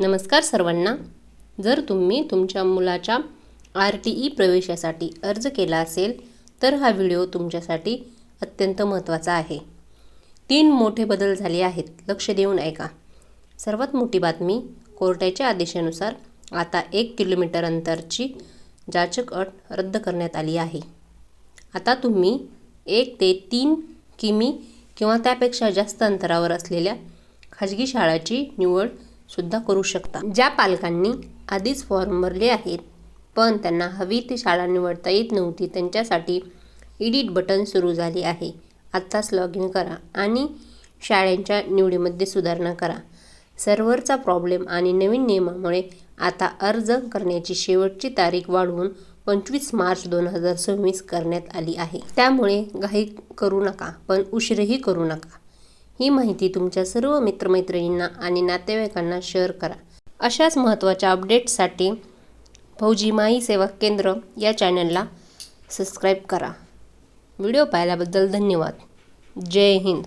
नमस्कार सर्वांना. जर तुम्ही तुमच्या मुलाच्या RTE प्रवेशासाठी अर्ज केला असेल तर हा व्हिडिओ तुमच्यासाठी अत्यंत महत्त्वाचा आहे. 3 मोठे बदल झाले आहेत, लक्ष देऊन ऐका. सर्वात मोठी बातमी, कोर्टाच्या आदेशानुसार आता 1 किलोमीटर अंतरची जाचक अट रद्द करण्यात आली आहे. आता तुम्ही 1 ते 3 किमी किंवा त्यापेक्षा जास्त अंतरावर असलेल्या खाजगी शाळांची निवड सुद्धा करू शकता. ज्या पालकांनी आधीच फॉर्म भरले आहेत पण त्यांना हवी ती शाळा निवडता येत नव्हती, त्यांच्यासाठी एडिट बटन सुरू झाले आहे. आत्ताच लॉग इन करा आणि शाळेच्या निवडीमध्ये सुधारणा करा. सर्व्हरचा प्रॉब्लेम आणि नवीन नियमामुळे आता अर्ज करण्याची शेवटची तारीख वाढवून 25 मार्च 2026 करण्यात आली आहे. त्यामुळे घाई करू नका, पण उशीरही करू नका. ही माहिती तुमच्या सर्व मित्रमैत्रिणींना आणि नातेवाईकांना शेअर करा. अशाच महत्त्वाच्या अपडेट्ससाठी फौजी माई सेवा केंद्र या चॅनलला सबस्क्राईब करा. व्हिडिओ पाहिल्याबद्दल धन्यवाद. जय हिंद.